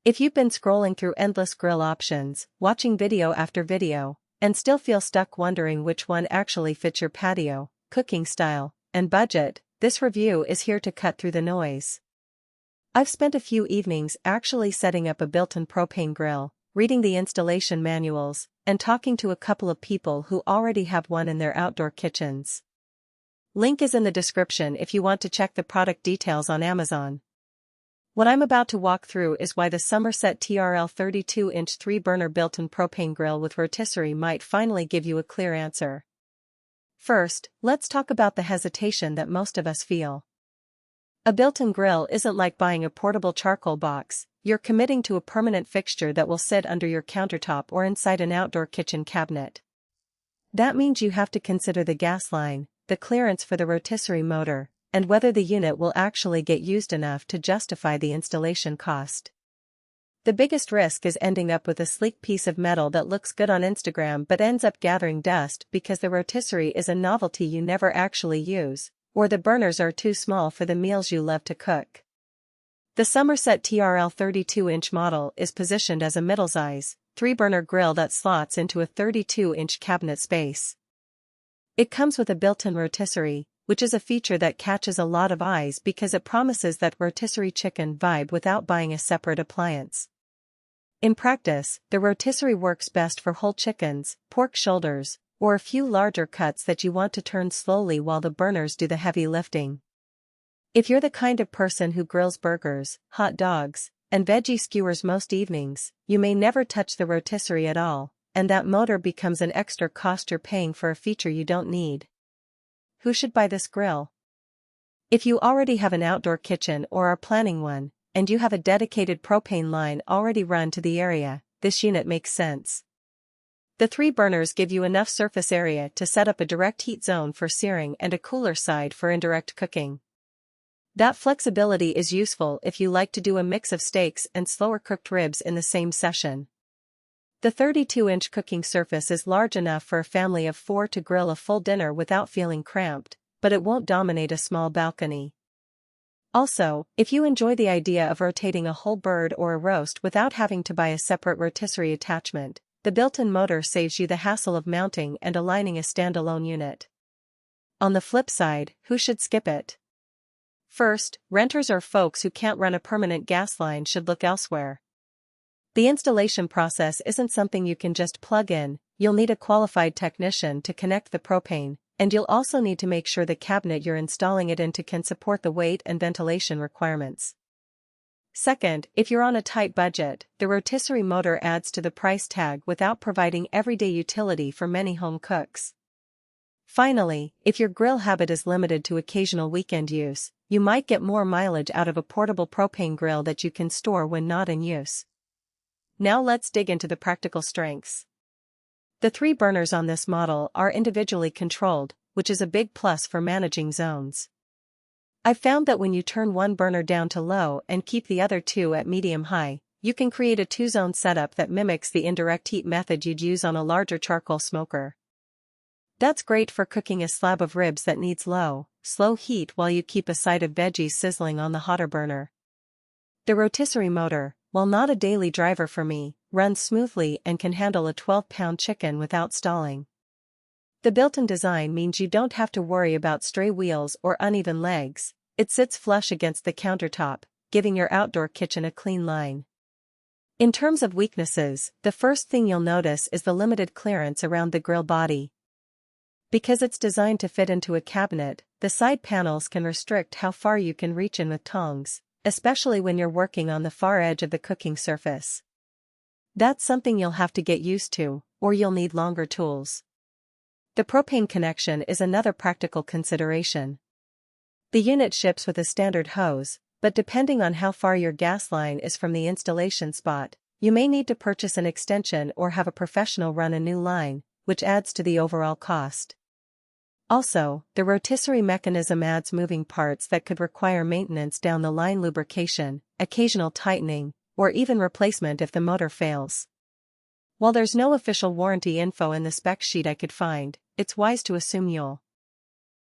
If you've been scrolling through endless grill options, watching video after video, and still feel stuck wondering which one actually fits your patio, cooking style, and budget, this review is here to cut through the noise. I've spent a few evenings actually setting up a built-in propane grill, reading the installation manuals, and talking to a couple of people who already have one in their outdoor kitchens. Link is in the description if you want to check the product details on Amazon. What I'm about to walk through is why the Summerset Trl 32-inch 3-burner built-in propane grill with rotisserie might finally give you a clear answer. First, let's talk about the hesitation that most of us feel. A built-in grill isn't like buying a portable charcoal box. You're committing to a permanent fixture that will sit under your countertop or inside an outdoor kitchen cabinet. That means you have to consider the gas line, the clearance for the rotisserie motor, and whether the unit will actually get used enough to justify the installation cost. The biggest risk is ending up with a sleek piece of metal that looks good on Instagram but ends up gathering dust because the rotisserie is a novelty you never actually use, or the burners are too small for the meals you love to cook. The Summerset Trl 32-inch model is positioned as a middle-size, 3-burner grill that slots into a 32-inch cabinet space. It comes with a built-in rotisserie, which is a feature that catches a lot of eyes because it promises that rotisserie chicken vibe without buying a separate appliance. In practice, the rotisserie works best for whole chickens, pork shoulders, or a few larger cuts that you want to turn slowly while the burners do the heavy lifting. If you're the kind of person who grills burgers, hot dogs, and veggie skewers most evenings, you may never touch the rotisserie at all, and that motor becomes an extra cost you're paying for a feature you don't need. Who should buy this grill? If you already have an outdoor kitchen or are planning one, and you have a dedicated propane line already run to the area, this unit makes sense. The 3 burners give you enough surface area to set up a direct heat zone for searing and a cooler side for indirect cooking. That flexibility is useful if you like to do a mix of steaks and slower cooked ribs in the same session. The 32-inch cooking surface is large enough for a family of 4 to grill a full dinner without feeling cramped, but it won't dominate a small balcony. Also, if you enjoy the idea of rotating a whole bird or a roast without having to buy a separate rotisserie attachment, the built-in motor saves you the hassle of mounting and aligning a standalone unit. On the flip side, who should skip it? First, renters or folks who can't run a permanent gas line should look elsewhere. The installation process isn't something you can just plug in. You'll need a qualified technician to connect the propane, and you'll also need to make sure the cabinet you're installing it into can support the weight and ventilation requirements. Second, if you're on a tight budget, the rotisserie motor adds to the price tag without providing everyday utility for many home cooks. Finally, if your grill habit is limited to occasional weekend use, you might get more mileage out of a portable propane grill that you can store when not in use. Now let's dig into the practical strengths. The 3 burners on this model are individually controlled, which is a big plus for managing zones. I've found that when you turn one burner down to low and keep the other 2 at medium-high, you can create a 2-zone setup that mimics the indirect heat method you'd use on a larger charcoal smoker. That's great for cooking a slab of ribs that needs low, slow heat while you keep a side of veggies sizzling on the hotter burner. The rotisserie motor, while not a daily driver for me, runs smoothly and can handle a 12-pound chicken without stalling. The built-in design means you don't have to worry about stray wheels or uneven legs. It sits flush against the countertop, giving your outdoor kitchen a clean line. In terms of weaknesses, the first thing you'll notice is the limited clearance around the grill body. Because it's designed to fit into a cabinet, the side panels can restrict how far you can reach in with tongs, especially when you're working on the far edge of the cooking surface. That's something you'll have to get used to, or you'll need longer tools. The propane connection is another practical consideration. The unit ships with a standard hose, but depending on how far your gas line is from the installation spot, you may need to purchase an extension or have a professional run a new line, which adds to the overall cost. Also, the rotisserie mechanism adds moving parts that could require maintenance down the line: lubrication, occasional tightening, or even replacement if the motor fails. While there's no official warranty info in the spec sheet I could find, it's wise to assume you'll